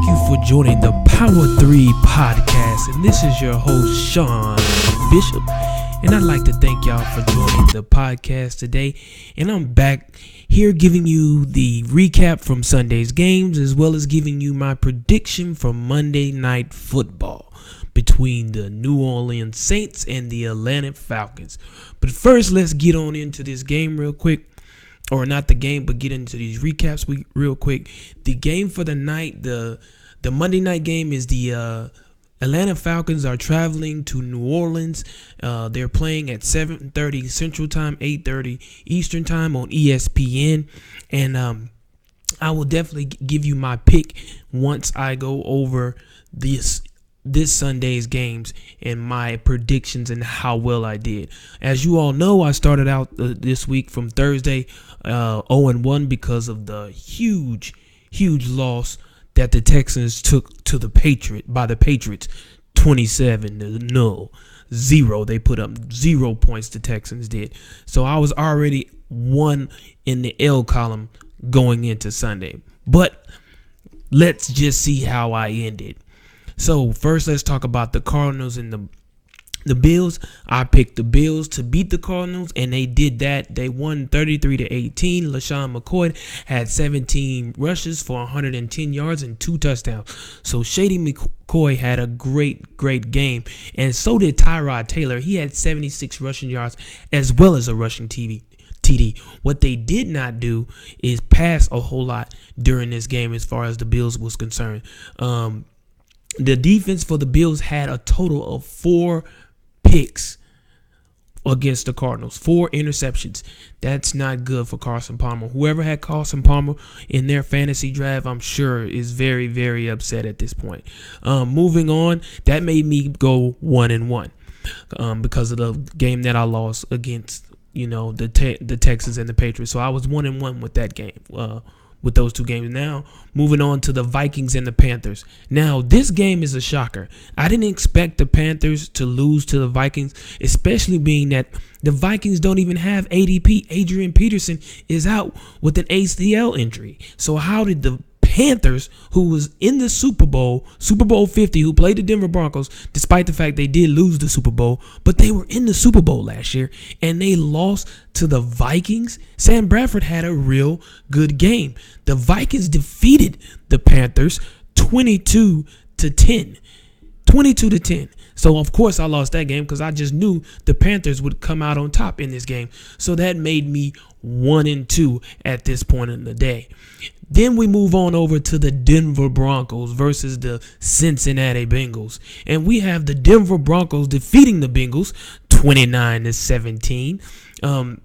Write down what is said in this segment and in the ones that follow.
Thank you for joining the Power 3 podcast, and this is your host, Sean Bishop, and I'd like to thank y'all for joining the podcast today, and I'm back here giving you the recap from Sunday's games, as well as giving you my prediction for Monday Night Football between the New Orleans Saints and the Atlanta Falcons. But first, let's get on into this game real quick. Or not the game, but get into these recaps real quick. The game for the night, the Monday night game is the Atlanta Falcons are traveling to New Orleans. They're playing at 7:30 Central Time, 8:30 Eastern Time on ESPN. And I will definitely give you my pick once I go over this Sunday's games and my predictions and how well I did. As you all know, I started out this week from Thursday 0-1 because of the huge loss that the Texans took to the Patriots 27-0. They put up 0 points, the Texans did. So I was already 1 in the L column going into Sunday. But let's just see how I ended. So first, let's talk about the Cardinals and the Bills. I picked the Bills to beat the Cardinals, and they did that. They won 33-18. LaShawn McCoy had 17 rushes for 110 yards and 2 touchdowns. So Shady McCoy had a great game, and so did Tyrod Taylor. He had 76 rushing yards as well as a rushing TD. What they did not do is pass a whole lot during this game as far as the Bills was concerned. The defense for the Bills had a total of 4 picks against the Cardinals, 4 interceptions. That's not good for Carson Palmer. Whoever had Carson Palmer in their fantasy draft, I'm sure, is very, very upset at this point. Moving on, that made me go 1-1 because of the game that I lost against, the Texans and the Patriots. So I was 1-1 with that game. With those 2 games. Now, moving on to the Vikings and the Panthers. Now, this game is a shocker. I didn't expect the Panthers to lose to the Vikings, especially being that the Vikings don't even have ADP. Adrian Peterson is out with an ACL injury. So how did the Panthers, who was in the Super Bowl 50, who played the Denver Broncos, despite the fact they did lose the Super Bowl, but they were in the Super Bowl last year, and they lost to the Vikings? Sam Bradford had a real good game. The Vikings defeated the Panthers 22-10. 22-10. So, of course, I lost that game because I just knew the Panthers would come out on top in this game. So that made me 1-2 at this point in the day. Then we move on over to the Denver Broncos versus the Cincinnati Bengals. And we have the Denver Broncos defeating the Bengals 29-17.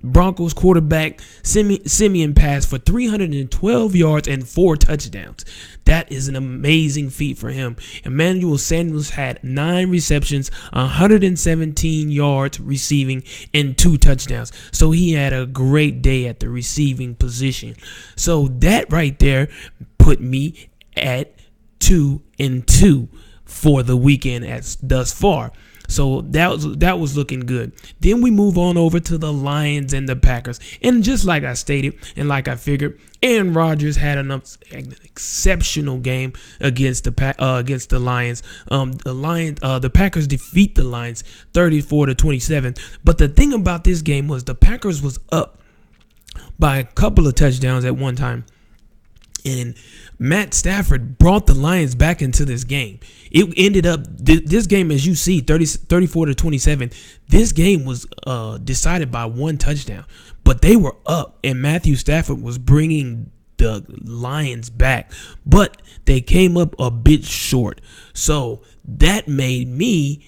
Broncos quarterback Simeon passed for 312 yards and 4 touchdowns. That is an amazing feat for him. Emmanuel Sanders had 9 receptions, 117 yards receiving, and 2 touchdowns. So he had a great day at the receiving position. So that right there put me at 2-2 for the weekend as thus far. So that was looking good. Then we move on over to the Lions and the Packers. And just like I stated and like I figured, Aaron Rodgers had an exceptional game against the Lions. The Packers defeat the Lions 34-27. But the thing about this game was the Packers was up by a couple of touchdowns at one time. And Matt Stafford brought the Lions back into this game. It ended up, this game, as you see, 34-27. This game was decided by 1 touchdown. But they were up, and Matthew Stafford was bringing the Lions back. But they came up a bit short. So that made me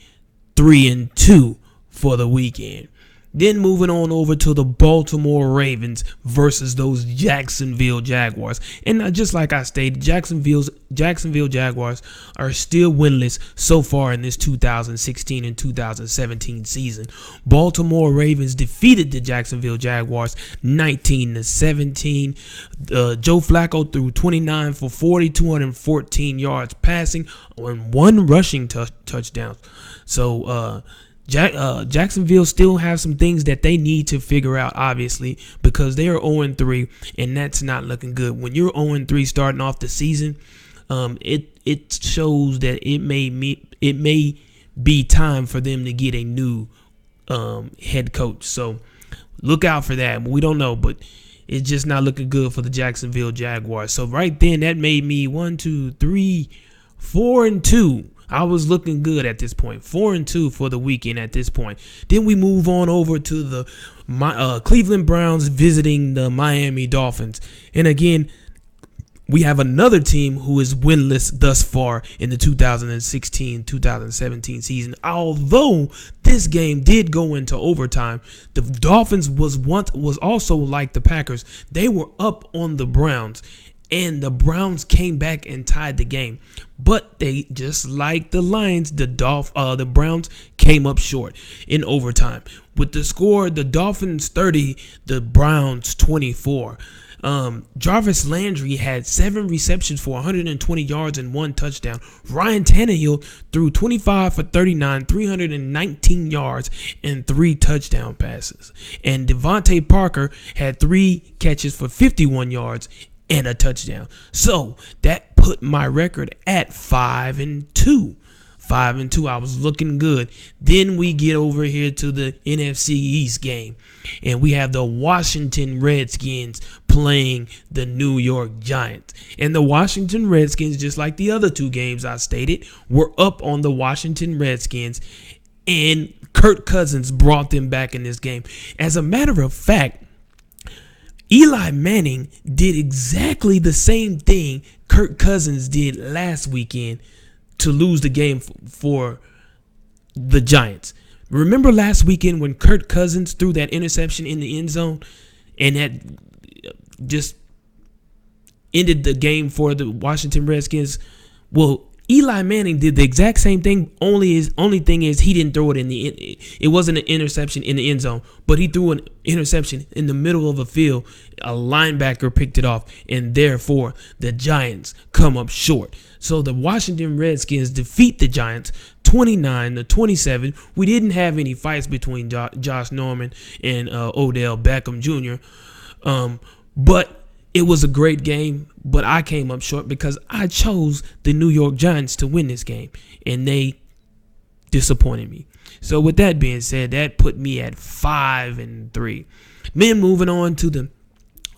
3-2 for the weekend. Then moving on over to the Baltimore Ravens versus those Jacksonville Jaguars. And just like I stated, Jacksonville Jaguars are still winless so far in this 2016 and 2017 season. Baltimore Ravens defeated the Jacksonville Jaguars 19-17. Joe Flacco threw 29 for 40, 214 yards passing and 1 rushing touchdown. So, Jacksonville still have some things that they need to figure out, obviously, because they are 0-3, and that's not looking good. When you're 0-3 starting off the season, it shows that it may be time for them to get a new head coach. So look out for that. We don't know, but it's just not looking good for the Jacksonville Jaguars. So right then, that made me 4-2. I was looking good at this point. 4-2 for the weekend at this point. Then we move on over to the Cleveland Browns visiting the Miami Dolphins. And again, we have another team who is winless thus far in the 2016-2017 season. Although this game did go into overtime, the Dolphins was also like the Packers. They were up on the Browns, and the Browns came back and tied the game. But they, just like the Lions, the Browns came up short in overtime. With the score, the Dolphins 30, the Browns 24. Jarvis Landry had 7 receptions for 120 yards and 1 touchdown. Ryan Tannehill threw 25 for 39, 319 yards and 3 touchdown passes. And Devontae Parker had 3 catches for 51 yards and a touchdown. So that put my record at 5-2. 5-2. I was looking good. Then we get over here to the NFC East game, and we have the Washington Redskins playing the New York Giants. And the Washington Redskins, just like the other 2 games I stated, were up on the Washington Redskins, and Kirk Cousins brought them back in this game. As a matter of fact, Eli Manning did exactly the same thing Kirk Cousins did last weekend to lose the game for the Giants. Remember last weekend when Kirk Cousins threw that interception in the end zone and that just ended the game for the Washington Redskins? Well, Eli Manning did the exact same thing. Only thing is he didn't throw it in it wasn't an interception in the end zone, but he threw an interception in the middle of a field. A linebacker picked it off, and therefore the Giants come up short. So the Washington Redskins defeat the Giants 29-27. We didn't have any fights between Josh Norman and Odell Beckham Jr. But it was a great game, but I came up short because I chose the New York Giants to win this game, and they disappointed me. So with that being said, that put me at 5-3. Then moving on to the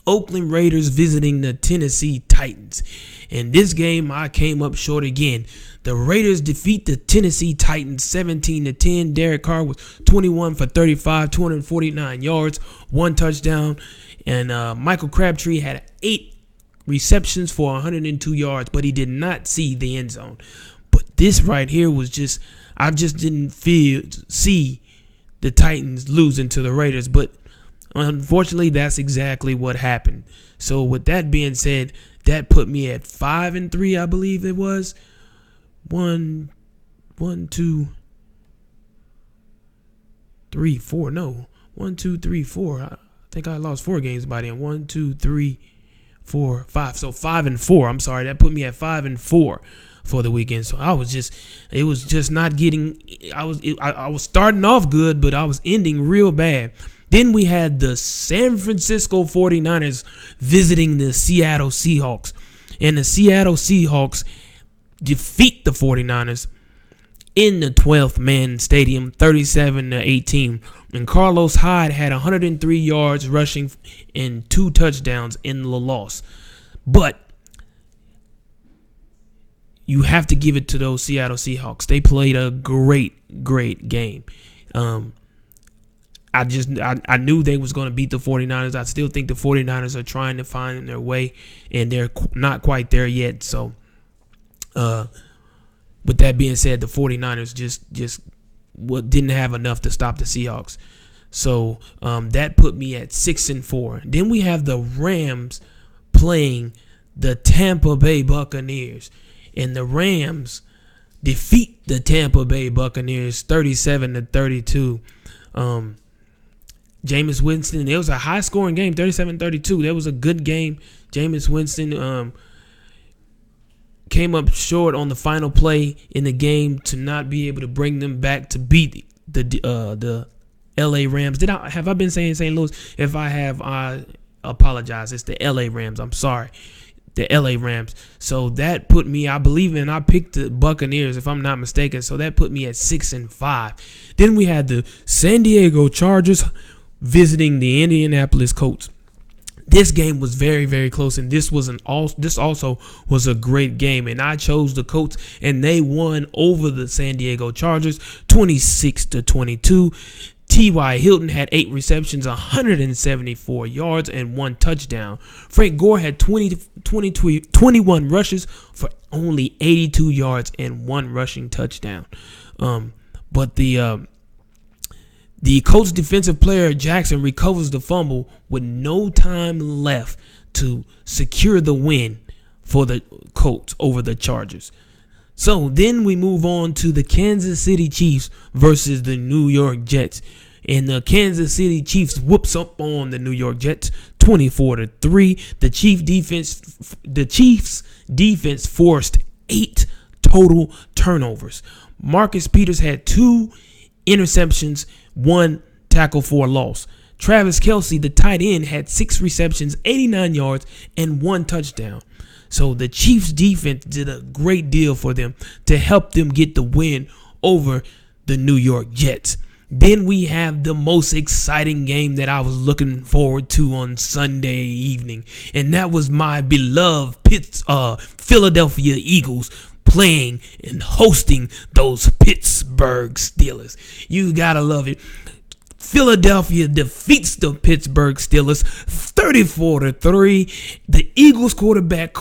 Oakland Raiders visiting the Tennessee Titans. In this game, I came up short again. The Raiders defeat the Tennessee Titans 17-10. Derek Carr was 21 for 35, 249 yards, 1 touchdown. And Michael Crabtree had 8 receptions for 102 yards, but he did not see the end zone. But this right here was just, I just didn't see the Titans losing to the Raiders. But unfortunately, that's exactly what happened. So with that being said, that put me at 5-3, I believe it was. 1, 2, 3, 4. No, 1, 2, 3, 4. I think I lost 4 games by then. 1, 2, 3, 4, 5. So 5-4. I'm sorry. That put me at 5-4 for the weekend. So it was just not getting. I was starting off good, but I was ending real bad. Then we had the San Francisco 49ers visiting the Seattle Seahawks. And the Seattle Seahawks defeat the 49ers in the 12th man stadium, 37-18. And Carlos Hyde had 103 yards rushing and 2 touchdowns in the loss. But you have to give it to those Seattle Seahawks. They played a great game. I knew they was going to beat the 49ers. I still think the 49ers are trying to find their way, and they're not quite there yet. So, with that being said, the 49ers just didn't have enough to stop the Seahawks. So, that put me at 6-4. Then we have the Rams playing the Tampa Bay Buccaneers, and the Rams defeat the Tampa Bay Buccaneers 37-32. Jameis Winston, it was a high-scoring game, 37-32. That was a good game. Jameis Winston came up short on the final play in the game to not be able to bring them back to beat the L.A. Rams. Have I been saying St. Louis? If I have, I apologize. It's the L.A. Rams. I'm sorry. the LA Rams. So that put me, I picked the Buccaneers if I'm not mistaken. So that put me at 6-5. Then we had the San Diego Chargers visiting the Indianapolis Colts. This game was very, very close, and this also was a great game. And I chose the Colts, and they won over the San Diego Chargers, 26-22. T.Y. Hilton had 8 receptions, 174 yards, and 1 touchdown. Frank Gore had 21 rushes for only 82 yards and 1 rushing touchdown. But the Colts defensive player Jackson recovers the fumble with no time left to secure the win for the Colts over the Chargers. So then we move on to the Kansas City Chiefs versus the New York Jets. And the Kansas City Chiefs whoops up on the New York Jets 24-3. The Chiefs defense forced 8 total turnovers. Marcus Peters had 2 interceptions, 1 tackle for a loss. Travis Kelce, the tight end, had 6 receptions, 89 yards, and 1 touchdown. So the Chiefs defense did a great deal for them to help them get the win over the New York Jets. Then we have the most exciting game that I was looking forward to on Sunday evening, and that was my beloved Philadelphia Eagles playing and hosting those Pittsburgh Steelers. You gotta love it. Philadelphia defeats the Pittsburgh Steelers 34-3. The Eagles quarterback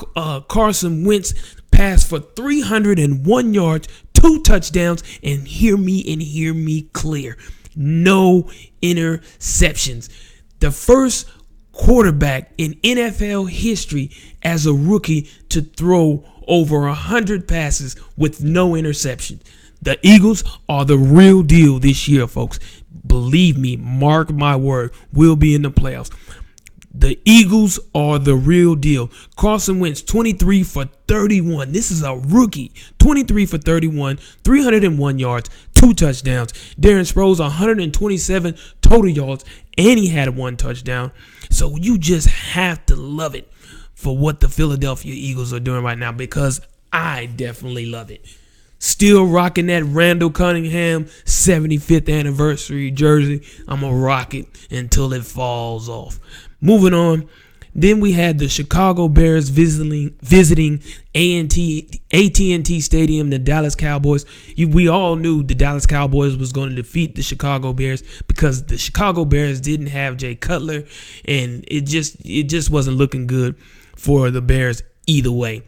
Carson Wentz passed for 301 yards, 2 touchdowns, and hear me clear, no interceptions. The first quarterback in NFL history as a rookie to throw over 100 passes with no interception. The Eagles are the real deal this year, folks. Believe me, mark my word, we'll be in the playoffs. The Eagles are the real deal. Carson Wentz, 23 for 31. This is a rookie. 23 for 31, 301 yards, 2 touchdowns. Darren Sproles, 127 total yards, and he had 1 touchdown. So you just have to love it for what the Philadelphia Eagles are doing right now, because I definitely love it. Still rocking that Randall Cunningham 75th anniversary jersey. I'm going to rock it until it falls off. Moving on, then we had the Chicago Bears visiting AT&T Stadium, the Dallas Cowboys. We all knew the Dallas Cowboys was going to defeat the Chicago Bears because the Chicago Bears didn't have Jay Cutler, and it just wasn't looking good for the Bears either way.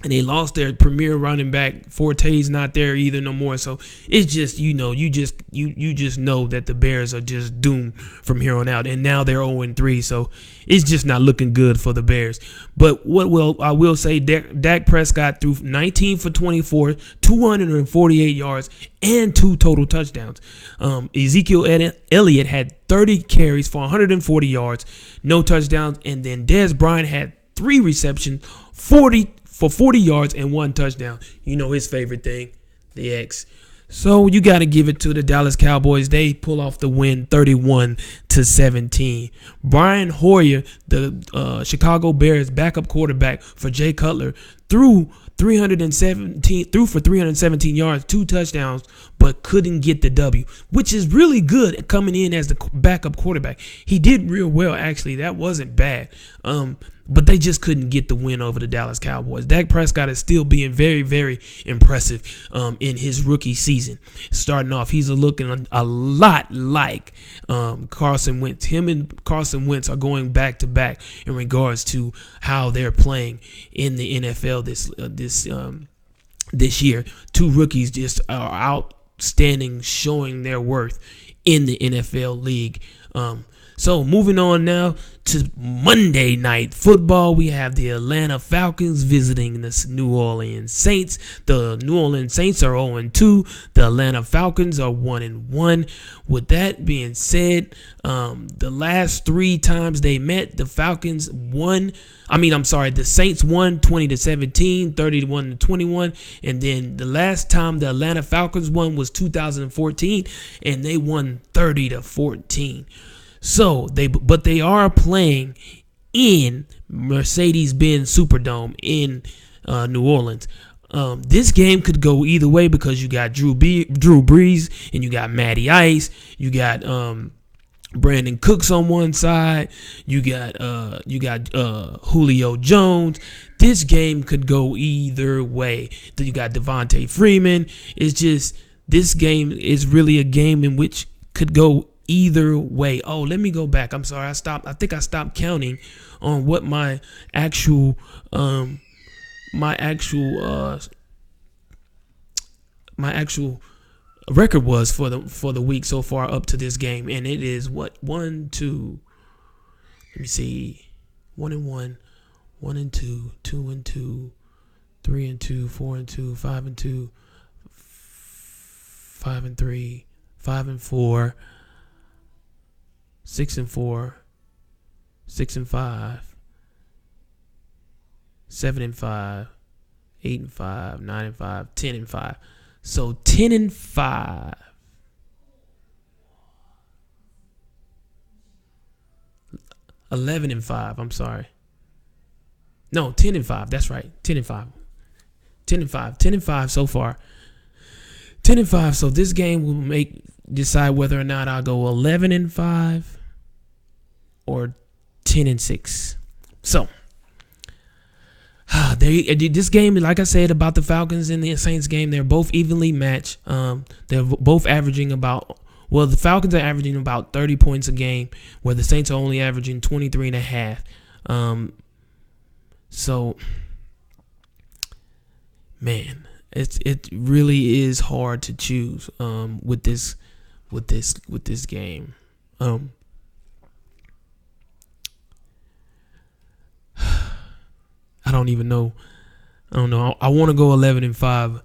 And they lost their premier running back. Forte's not there either no more. So it's just, you just know that the Bears are just doomed from here on out. And now they're 0-3. So it's just not looking good for the Bears. But I will say Dak Prescott threw 19 for 24, 248 yards, and 2 total touchdowns. Ezekiel Elliott had 30 carries for 140 yards, no touchdowns. And then Dez Bryant had 3 receptions, 40 yards and 1 touchdown. You know his favorite thing, the X. So you got to give it to the Dallas Cowboys. They pull off the win 31-17. Brian Hoyer, the Chicago Bears backup quarterback for Jay Cutler, threw for 317 yards, 2 touchdowns, but couldn't get the W, which is really good coming in as the backup quarterback. He did real well, actually. That wasn't bad. But they just couldn't get the win over the Dallas Cowboys. Dak Prescott is still being very, very impressive in his rookie season. Starting off, he's looking a lot like Carson Wentz. Him and Carson Wentz are going back to back in regards to how they're playing in the NFL this year. 2 rookies just are outstanding, showing their worth in the NFL league. So moving on now to Monday Night Football, we have the Atlanta Falcons visiting the New Orleans Saints. The New Orleans Saints are 0-2. The Atlanta Falcons are 1-1. With that being said, the last 3 times they met, the Saints won 20-17, 31-21, and then the last time the Atlanta Falcons won was 2014, and they won 30-14. So they are playing in Mercedes-Benz Superdome in New Orleans. This game could go either way because you got Drew Brees and you got Matty Ice. You got Brandon Cooks on one side. You got Julio Jones. This game could go either way. Then you got Devontae Freeman. It's just this game is really a game in which could go either way. Oh, let me go back. I'm sorry. I think I stopped counting on what my actual record was for the week so far up to this game, and it is what 1-2. Let me see, 1-1, 1-2, 2-2, 3-2, 4-2, 5-2, 5-3, 5-4, 6-4, 6-5, 7-5, 8-5, 9-5, 10-5. So 10-5. 11-5. I'm sorry. No, 10-5. That's right. 10-5. 10-5. 10-5 so far. 10-5. So this game will decide whether or not I'll go 11-5 or 10-6. So this game, like I said about the Falcons and the Saints game, they're both evenly matched. They're both averaging the Falcons are averaging about 30 points a game, where the Saints are only averaging 23.5. So, man, it really is hard to choose with this game. I don't even know. I don't know. I want to go 11-5.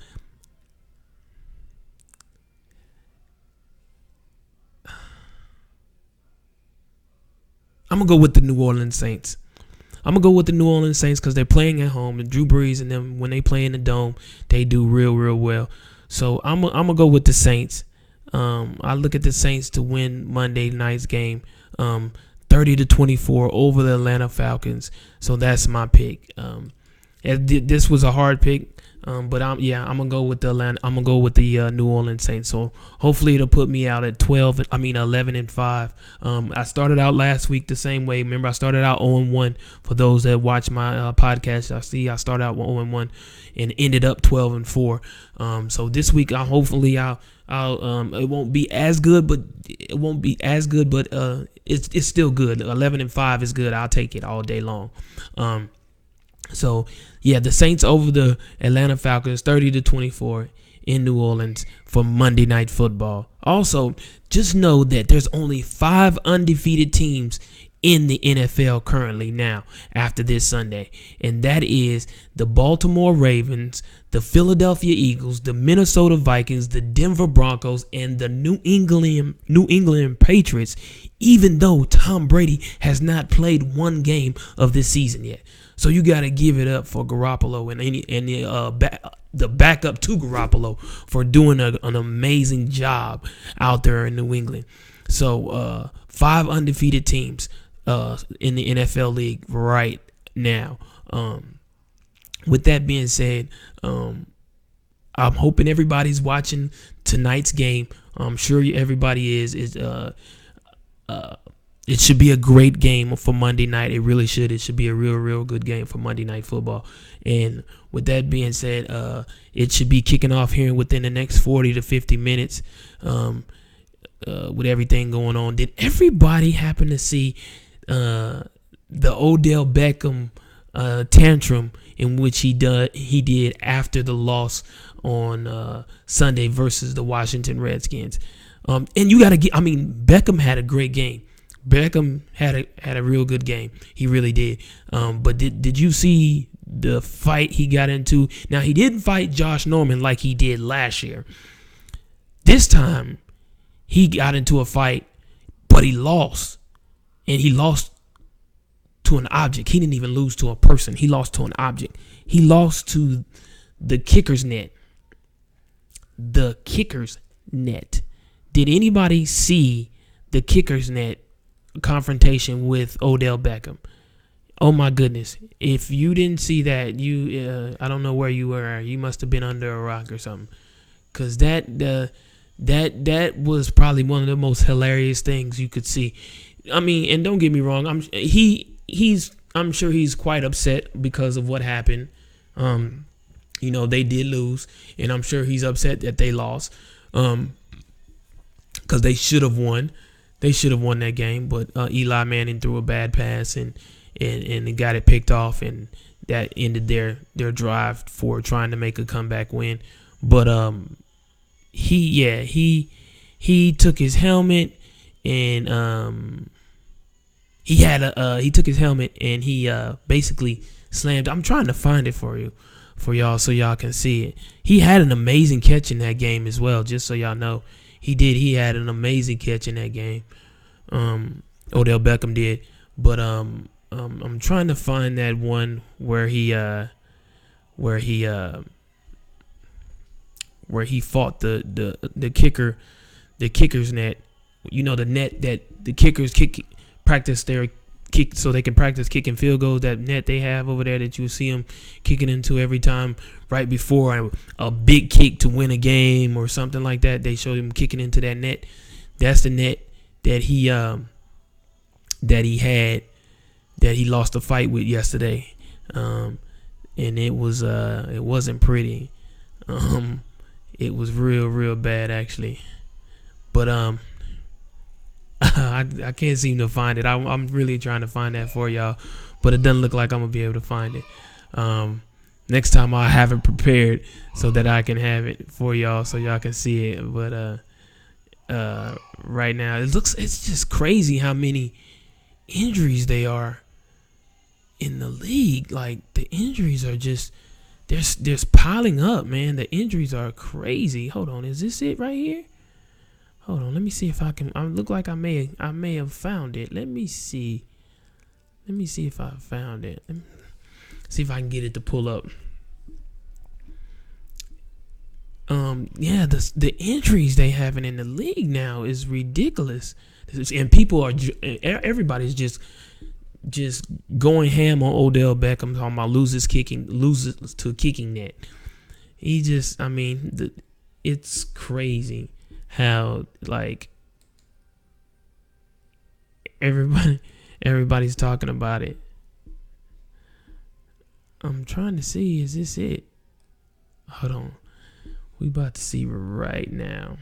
I'm going to go with the New Orleans Saints. Because they're playing at home. And Drew Brees and them, when they play in the Dome, they do real, real well. So I'm going to go with the Saints. I look at the Saints to win Monday night's game. 30-24 over the Atlanta Falcons. So that's my pick. This was a hard pick, but I'm gonna go with the New Orleans Saints. So hopefully it'll put me out at 11-5. I started out last week the same way. Remember, I started out 0-1. For those that watch my podcast, I started out 0-1 and ended up 12-4. So this week I'll it won't be as good, but it's still good. 11-5 is good. I'll take it all day long. So yeah, the Saints over the Atlanta Falcons 30-24 in New Orleans for Monday Night Football. Also, just know that there's only 5 undefeated teams in the NFL currently now after this Sunday, and that is the Baltimore Ravens, the Philadelphia Eagles, the Minnesota Vikings, the Denver Broncos, and the New England Patriots, even though Tom Brady has not played one game of this season yet. So you got to give it up for Garoppolo and the backup to Garoppolo for doing an amazing job out there in New England. So 5 undefeated teams in the NFL league right now. With that being said, I'm hoping everybody's watching tonight's game. I'm sure everybody is. It should be a great game for Monday night. It really should. It should be a real, real good game for Monday Night Football. And with that being said, it should be kicking off here within the next 40 to 50 minutes with everything going on. Did everybody happen to see the Odell Beckham tantrum in which he did after the loss on Sunday versus the Washington Redskins? And you got to Beckham had a great game. Beckham had a real good game. He really did. But did you see the fight he got into? Now, he didn't fight Josh Norman like he did last year. This time, he got into a fight, but he lost. And he lost to an object. He didn't even lose to a person. He lost to an object. He lost to the kicker's net. The kicker's net. Did anybody see the kicker's net confrontation with Odell Beckham? Oh my goodness! If you didn't see that, I don't know where you were. You must have been under a rock or something. Cause that was probably one of the most hilarious things you could see. I mean, and don't get me wrong, I'm sure he's quite upset because of what happened. They did lose, and I'm sure he's upset that they lost. Because they should have won. They should have won that game, but Eli Manning threw a bad pass and got it picked off, and that ended their drive for trying to make a comeback win. But he took his helmet and he took his helmet and he basically slammed. I'm trying to find it for y'all so y'all can see it. He had an amazing catch in that game as well, just so y'all know. He had an amazing catch in that game. Odell Beckham did. But I'm trying to find that one where he fought the kicker's net. The net that the kickers practice their kick so they can practice kicking field goals. That net they have over there that you see them kicking into every time right before a big kick to win a game or something like that. They show him kicking into that net. That's the net that he lost a fight with yesterday, and it wasn't pretty. It was real bad actually, but I can't seem to find it. I'm really trying to find that for y'all, but it doesn't look like I'm gonna be able to find it. Next time I'll have it prepared so that I can have it for y'all so y'all can see it. But right now it's just crazy how many injuries they are in the league. Like the injuries are just there's piling up, man. The injuries are crazy. Hold on, is this it right here? Hold on, let me see if I can. I look like I may have found it. Let me see if I found it. Let me see if I can get it to pull up. The injuries they having in the league now is ridiculous, and everybody's just going ham on Odell Beckham, talking about loses to kicking net. It's crazy how like everybody's talking about it. I'm trying to see, is this it? Hold on. We about to see right now.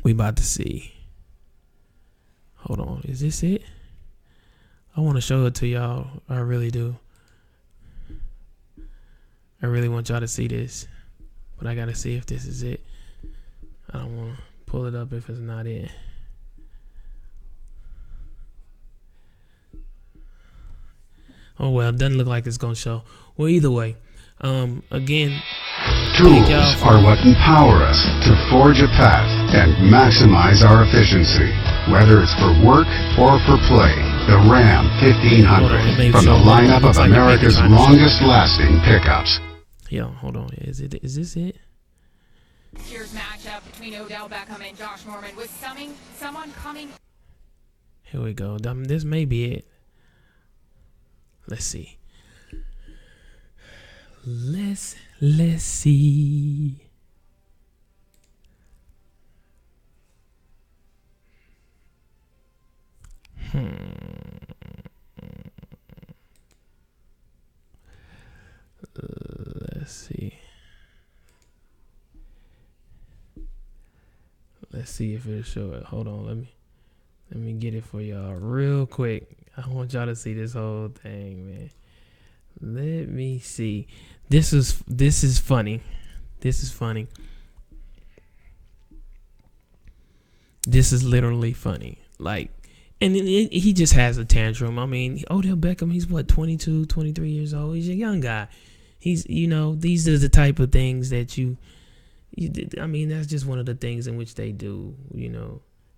We about to see. Hold on. Is this it? I want to show it to y'all. I really do. I really want y'all to see this. But I got to see if this is it. I don't want to pull it up if it's not it. Oh, well, it doesn't look like it's going to show. Well, either way. Again, tools are what empower us to forge a path and maximize our efficiency. Whether it's for work or for play, the Ram 1500 from the lineup of America's longest-lasting pickups. Yo, hold on. Is this it? Here's matchup between Odell Beckham and Josh Norman with someone coming. Here we go. This may be it. Let's see. Let's see. Let's see. Let's see if it'll show it. Hold on, let me get it for y'all real quick. I want y'all to see this whole thing, man. Let me see. This is funny. This is funny. This is literally funny. Like, and he just has a tantrum. I mean, Odell Beckham, he's what, 22, 23 years old. He's a young guy. He's, these are the type of things that that's just one of the things in which they do,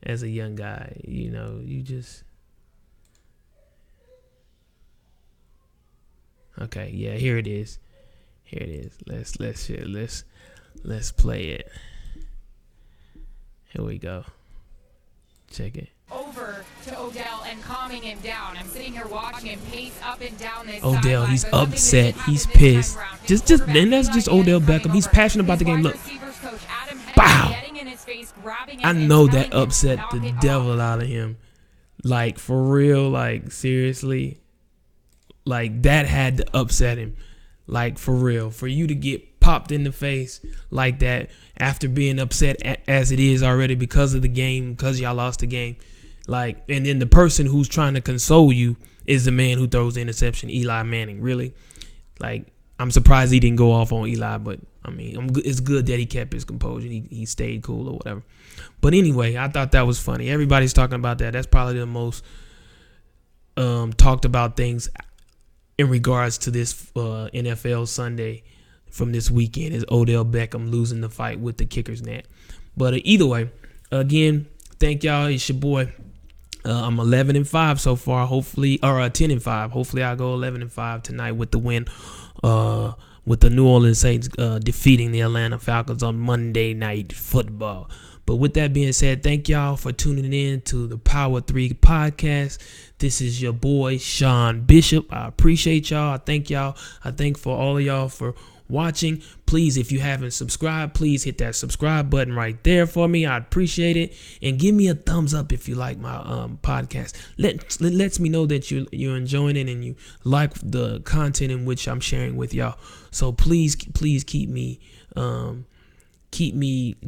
as a young guy. You just. Okay, yeah, here it is. Here it is. Let's play it. Here we go. Check it. Over to Odell and calming him down. I'm sitting here watching him pace up and down this Odell, sideline, he's but nothing upset. has He's happened this pissed. time around. Just, Quarterback and that's just Eli Manning Odell coming Beckham. He's over. passionate about the His game. wide Look, receivers coach, Adam Henry, Bow. getting in his face, grabbing him I and know telling that him to upset knock the it off. devil out of him. Like, for real, like, seriously. Like, that had to upset him. Like, for real. For you to get popped in the face like that after being upset as it is already because of the game, because y'all lost the game. Like, and then the person who's trying to console you is the man who throws the interception, Eli Manning. Really? Like, I'm surprised he didn't go off on Eli, but, I mean, it's good that he kept his composure. He stayed cool or whatever. But anyway, I thought that was funny. Everybody's talking about that. That's probably the most talked about things in regards to this NFL Sunday from this weekend is Odell Beckham losing the fight with the kicker's net. But either way, again, thank y'all. It's your boy. I'm 11-5 so far. Hopefully, or 10-5. Hopefully, I'll go 11-5 tonight with the win. With the New Orleans Saints defeating the Atlanta Falcons on Monday Night Football. But with that being said, thank y'all for tuning in to the Power 3 podcast. This is your boy, Sean Bishop. I appreciate y'all. I thank y'all. I thank for all of y'all for watching. Please, if you haven't subscribed, please hit that subscribe button right there for me. I appreciate it. And give me a thumbs up if you like my podcast. Lets me know that you're enjoying it and you like the content in which I'm sharing with y'all. So please keep me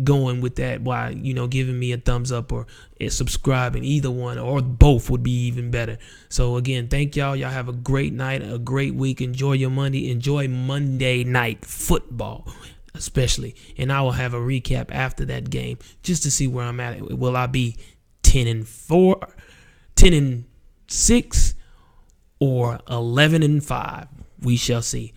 going with that by, giving me a thumbs up or subscribing. Either one or both would be even better. So again, thank y'all. Y'all have a great night, a great week. Enjoy your Monday. Enjoy Monday Night Football, especially. And I will have a recap after that game just to see where I'm at. Will I be 10-4, 10-6, or 11-5? We shall see.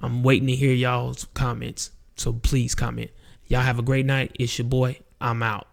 I'm waiting to hear y'all's comments. So please comment. Y'all have a great night. It's your boy. I'm out.